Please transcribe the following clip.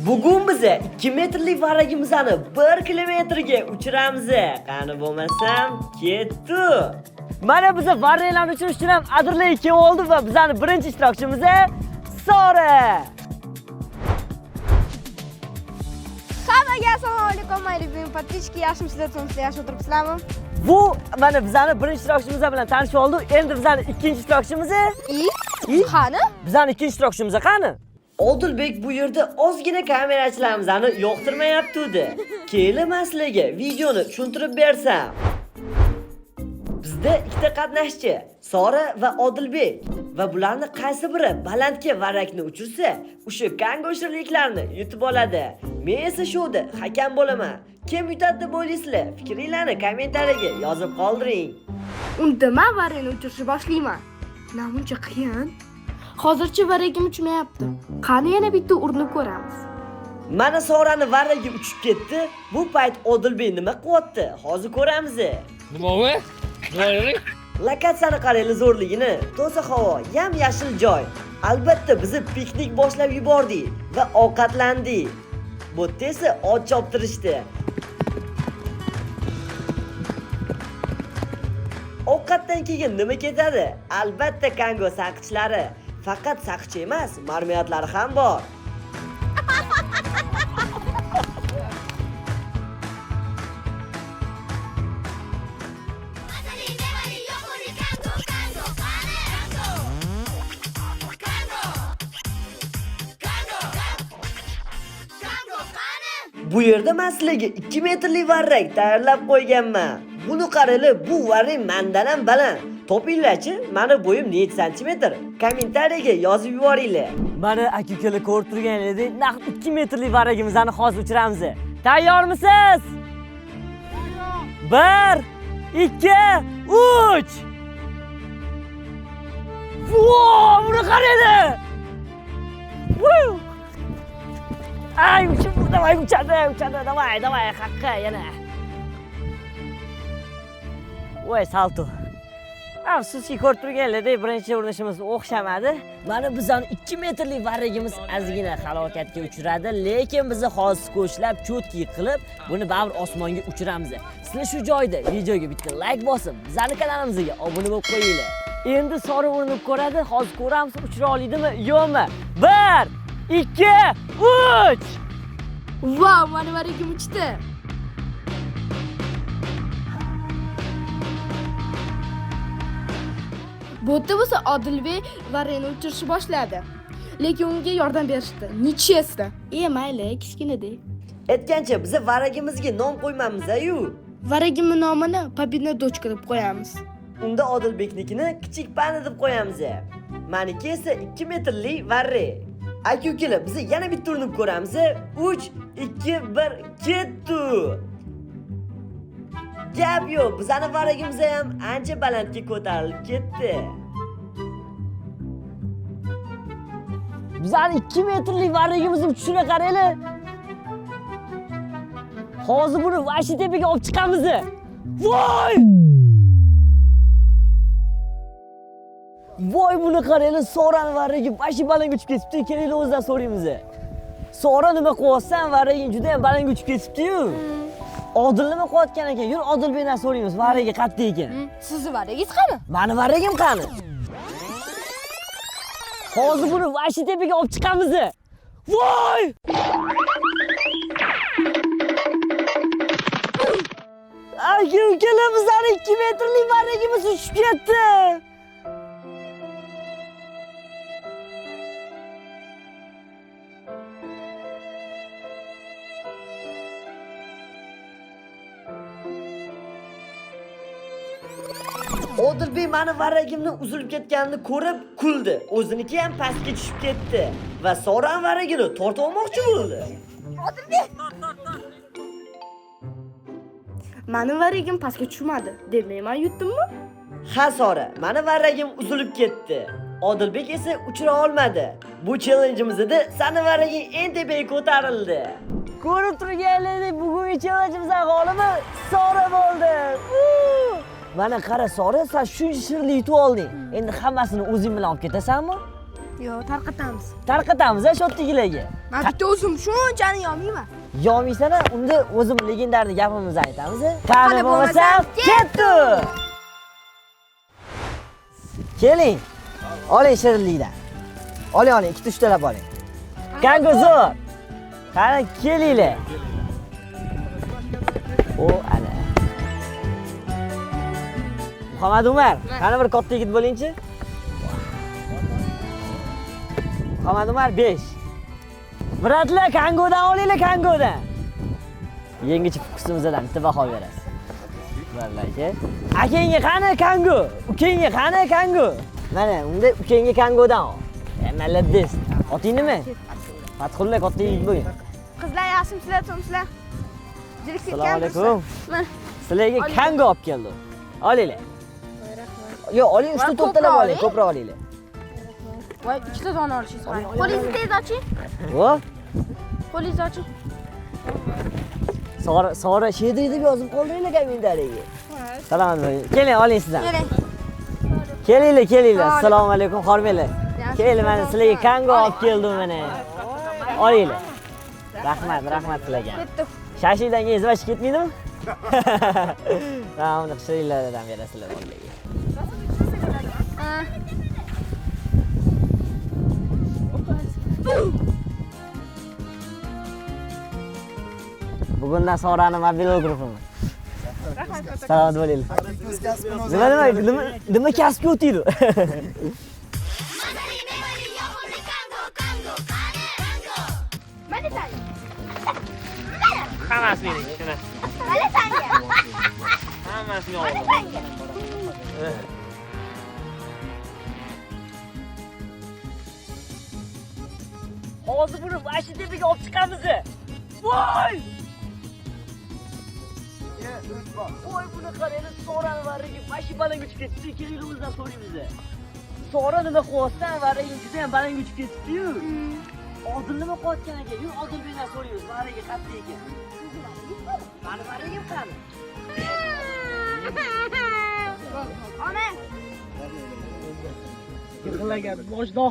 Bugun biz 2 metrlik varragimizni 1 kilometrga uchiramiz. Qani bo'lmasam, ketdi. Mana biz varraglarni uchirish uchun ham Adirlar kelib oldi va bizning birinchi ishtirokchimiz Sora. Hammaga assalomu alaykum, mayli podpischki, yaxshimisizlar, to'g'risida yaxshi o'tiribsizlarmi? Bu mana bizning birinchi ishtirokchimiz bilan tanishib oldik. Endi bizning ikkinchi ishtirokchimiz Qani? Bizning ikkinchi ishtirokchimiz qani? Odilbek bu yerda ozgina kamerachilarimizni yoqtirmayapti-di. Kelin sizlarga videoni tushuntirib bersam. Bizda ikkita qatnashchi, Sora va Odilbek va bularni qaysi biri balandga varrakni uchirsa, o'sha kangoshirliklarni yutib oladi. Men esa shouda hakam bo'laman. Kim yutadi deb o'ylaysizlar? Fikringizni kommentariyaga yozib qoldiring. Unda men varrakni uchirishni boshlayman. Namuncha qiyin. Hozircha varragim uchmayapti. Qani yana bitta urinib ko'ramiz. Mana Sorani varragi uchib ketdi. Bu payt Odilbek nima qilyapti? Hozir ko'ramiz. Nima bu? Nima? Lokatsiyani qaranglar zo'rligini. Toza havo, yam-yashil joy. Albatta biz piknik boshlab yubordik va ovqatlandik. Bu esa ot choptirishdi. Ovqatdan keyin nima ketadi? Albatta kango saqichlari. Faqat saqichi emas, marmiyatlari ham bor. Bu yerda men sizlarga 2 metrlik varrak tayyorlab qo'yganman. Buni qaranglar, bu varrak mendan ham baland. Topinglarchi, meni bo'yim necha santimetr? Kommentariyaga yozib yuboringlar. Mana aka-ukalar ko'rib turganingizdek, naq 2 metrlik varragimizni hozir uchiramiz. Tayyormisiz? Tayyor. 1 2 3. Voy, buni qaranglar. Ay, давай, uchadi, давай, haqqa yana. Voy, salto. Afsuski ko'rib turganlaridek birinchi urinishimiz o'xshamadi. Mana bizning 2 metrlik varragimiz ozgina halokatga uchradi, lekin biz hozir ko'chlab, cho'tki qilib, buni baribir osmonga uchiramiz. Sizlar shu joyda videoga bitta like bosib, bizning kanalimizga obuna bo'lib qo'yinglar. Endi Sora urinib ko'radi, hozir ko'ramiz uchira oladimi, yo'qmi? 1 2 3. Vau, meni varragim uchdi. Bo'tda bo'lsa Odilbek varrakni uchirishni boshladi. Lekin unga yordam berishdi. Nechesda? Mayli, kichkinada. Aytgancha biz varragimizga nom qo'ymamiz-ku. Varragimning nomini Pobedna dochka deb qo'yamiz. Unda Odilbeknikini kichik pani deb qo'yamiz. Meniki esa 2 metrlik varrak. Aka-ukalar, biz yana bitta urinib ko'ramiz. 3 2 1 ketdi. Gap yo'q, bizning varragimiz ham ancha balandga ko'tarilib ketdi. Bizning 2 metrlik varragimizni uchishini qaranglar. Hozir buni vashi tepaga olib chiqamiz. Voy! Voy, buni qaranglar, Sorani varragi vashi balandga uchib ketibdi. Kelinglar o'zidan so'raymiz. Sora nima qilyapsan? Varraging juda ham balandga uchib ketibdi-yu. Odil nima qilayotgan ekan? Yur Odilbekdan so'raymiz, varragi qayerda ekan? Sizning varragingiz qani? Meni varragim qani? Hozir buni vashi tepaga olib chiqamiz. Voy! Aka-ukalar, bizning 2 metrlik varragimiz uchib ketdi. Odilbek meni varragimni uzilib ketganini ko'rib kuldi. O'ziniki ham pastga tushib ketdi va Sora varragini tortib olmoqchi bo'ldi. Odilbek! Meni varragim pastga tushmadi. Demak, men yutdimmi? Ha Sora, meni varragim uzilib ketdi. Odilbek esa uchira olmadi. Bu challenge'imizda seni varraging eng tepaga ko'tarildi. Ko'rib turganlaringizdek, bugungi challenge'imizning g'olibi Sora bo'ldi. Mana qara Sora, sen shuncha shirni yutib olding. Endi hammasini o'zing bilan olib ketasanmi? Yo'q, tarqatamiz. Tarqatamiz shu yerdagilarga. Men bitta o'zim shunchani yomayman. Yo'maysan, unda o'zim legendarniy gapimizni aytamiz. Qani bo'lmasam, ketdi. Keling. Oling shirinlikdan. Oling, ikkita uchtalab oling. Kango zo'r. Qani kelinglar. O, ana. Muhammad Umar, qani bir katta yigit bo'lingchi? Muhammad Umar 5. Bratlar, kangodan olinglar, kangodan. Yengichi fokusimizdan bitta baho berasiz. Vallahi. Akangga qani kango? Ukangga qani kango? Mana, unda ukangga kangodan ol. Malades. Oting nima? Fatxulla katta yigit bo'ling. Qizlar yaxshimisizlar, to'msizlar? Assalomu alaykum. Sizlarga kango olib keldim. Olinglar. Yo'q, oling, 3-4talab oling, ko'proq olinglar. Voy, ikkita dona olishingiz kerak. Qo'lingizni tez oching. Vo? Qo'lingizni oching. Sora shedi deb yozib qoldinglar kommentariyaga. Salomat bo'ling. Keling, oling sizdan. Keling. Kelinglar. Assalomu alaykum, xormanglar. Keling, mana sizlarga kango olib keldim mana. Olinglar. Rahmat sizlarga. Ketdik. Shashlikdan keyin izvash ketmaydimi? Ha, uni shirinlardan berasizlar o'g'illarga. Bugundan Sorani mobil guruhimiz. Salomat bo'linglar. Nima kasbga o'tiydi? Hammasini shuni. Hammasini oldim. Hozir buni vashi tepaga olib chiqamiz. Voy! Voy, buni qaranglar, Sorani varigi vashi baland uchib ketdi. Keling, o'zdan so'raymiz. Sora nima qilyapsan? Varigi juda ham baland uchib ketdi-yu. Oldin nima qilayotgan ekan? Yo'q, oldin bundan so'raymiz. Varigi qattiq ekan. Mani varigim qani? Ona. Yig'lagan boshdoq.